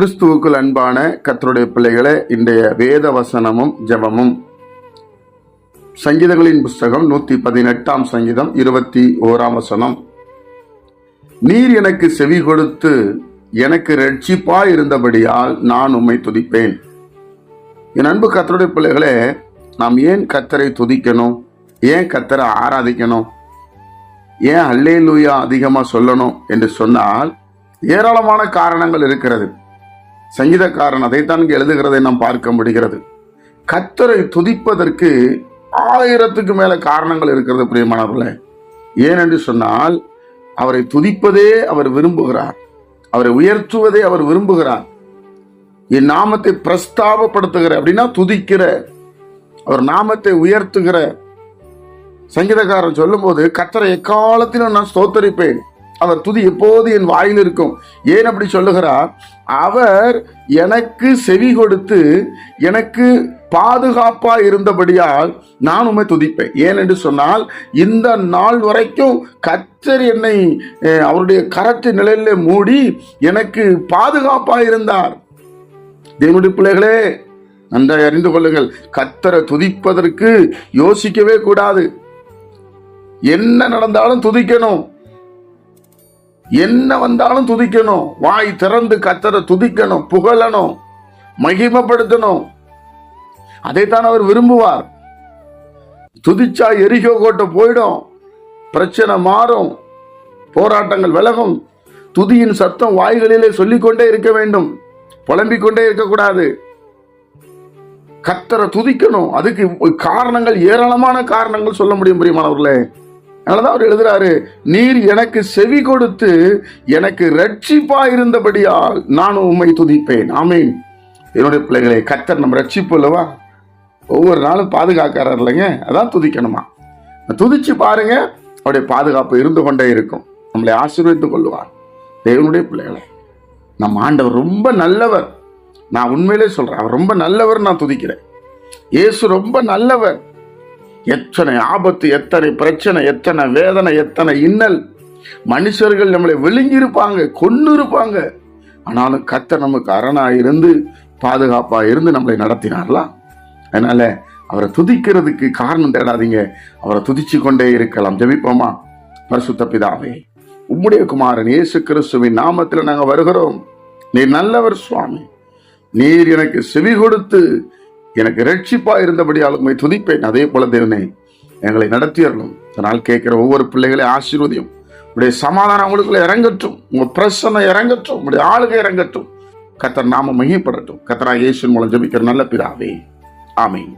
கிறிஸ்துவுக்குள் அன்பான கர்த்தருடைய பிள்ளைகளே, இன்றைய வேத வசனமும் ஜெபமும் சங்கீதங்களின் புஸ்தகம் 118 சங்கீதம் 21 வசனம். நீர் எனக்கு செவி கொடுத்து எனக்கு இரட்சிப்பாய் இருந்தபடியால் நான் உம்மை துதிப்பேன். என் அன்பு கர்த்தருடைய பிள்ளைகளே, நாம் ஏன் கர்த்தரை துதிக்கணும்? ஏன் கர்த்தரை ஆராதிக்கணும்? ஏன் அல்லேலூயா அதிகமா சொல்லணும் என்று சொன்னால் ஏராளமான காரணங்கள் இருக்கிறது. சங்கீதக்காரன் அதைத்தான் எழுதுகிறதை நாம் பார்க்க முடிகிறது. கர்த்தரை துதிப்பதற்கு 1000க்கு மேல காரணங்கள் இருக்கிறது பிரியமானவர்களே. ஏனென்று சொன்னால் அவரை துதிப்பதே அவர் விரும்புகிறார், அவரை உயர்த்துவதே அவர் விரும்புகிறார். என் நாமத்தை பிரஸ்தாபப்படுத்துகிற அப்படின்னா துதிக்கிற, அவர் நாமத்தை உயர்த்துகிற. சங்கீதக்காரன் சொல்லும் போது கர்த்தரை எக்காலத்திலும் நான் ஸ்தோத்தரிப்பேன், அவர் துதி எப்போது என் வாயில் இருக்கும். ஏன் அப்படி சொல்லுகிறார்? அவர் எனக்கு செவி கொடுத்து எனக்கு பாதுகாப்பா இருந்தபடியால் நான் உம்மை துதிப்பேன். ஏன் என்று சொன்னால் இந்த நாள் வரைக்கும் கர்த்தர் என்னை அவருடைய கரத்து நிலையில மூடி எனக்கு பாதுகாப்பா இருந்தார். தேவனுடைய பிள்ளைகளே, நன்றாக அறிந்து கொள்ளுங்கள், கர்த்தரை துதிப்பதற்கு யோசிக்கவே கூடாது. என்ன நடந்தாலும் துதிக்கணும், என்ன வந்தாலும் துதிக்கணும். வாய் திறந்து கர்த்தரை துதிக்கணும், புகழணும், மகிமைப்படுத்தணும். அதைத்தான் அவர் விரும்புவார். துதிச்சா எரிகோ கோட்டை போயிடும், பிரச்சனை மாறும், போராட்டங்கள் விலகும். துதியின் சத்தம் வாய்களிலே சொல்லிக்கொண்டே இருக்க வேண்டும், புலம்பிக் கொண்டே இருக்கக்கூடாது. கர்த்தரை துதிக்கணும். அதுக்கு காரணங்கள், ஏராளமான காரணங்கள் சொல்ல முடியும் பிரியமானவர்களே. அதனாலதான் அவர் எழுதுறாரு, நீர் எனக்கு செவி கொடுத்து எனக்கு ரட்சிப்பா இருந்தபடியால் நான் உம்மை துதிப்பேன். ஆமீன். என்னுடைய பிள்ளைகளே, கர்த்தர் நம்ம ரட்சிப்பு இல்லவா? ஒவ்வொரு நாளும் பாதுகாக்கிறார் இல்லைங்க, அதான் துதிக்கணுமா. துதிச்சு பாருங்க, அவருடைய பாதுகாப்பு இருந்து கொண்டே இருக்கும், நம்மளை ஆசீர்வதித்துக் கொள்வார். தேவனுடைய பிள்ளைகளே, நம்ம ஆண்டவர் ரொம்ப நல்லவர். நான் உண்மையிலே சொல்றேன், அவர் ரொம்ப நல்லவர். நான் துதிக்கிறேன். இயேசு ரொம்ப நல்லவர். எத்தனை ஆபத்து, எத்தனை பிரச்சனை, எத்தனை வேதனை, எத்தனை இன்னல், மனுஷர்கள் நம்மளை விழுங்கியிருப்பாங்க, கொண்டு இருப்பாங்க. ஆனாலும் கர்த்தர் நமக்கு அரணாயிருந்து பாதுகாப்பா இருந்து நம்மளை நடத்தினார்லாம். அதனால அவரை துதிக்கிறதுக்கு காரணம் தேடாதீங்க, அவரை துதிச்சு கொண்டே இருக்கலாம். ஜெபிப்போமா? பரிசுத்த பிதாவே, உம்முடைய குமாரன் இயேசு கிறிஸ்துவின் நாமத்தில் நாங்கள் வருகிறோம். நீர் நல்லவர் சுவாமி. நீர் எனக்கு செவி கொடுத்து எனக்கு இரட்சிப்பா இருந்தபடியால் உம்மை துதிப்பேன். அதே போல தேவனே, எங்களை நடத்தியறணும். இதனால் கேட்கிற ஒவ்வொரு பிள்ளைகளை ஆசீர்வதியும். உங்களுடைய சமாதானம் அவங்களுக்குள்ள இறங்கட்டும், உங்க பிரசன்னம் இறங்கட்டும், உங்களுடைய ஆளுகை இறங்கட்டும். கர்த்தர் நாம மகிமைப்படட்டும். கர்த்தராகிய இயேசுவின் மூலம் ஜெபிக்கிற நல்ல பிதாவே, ஆமென்.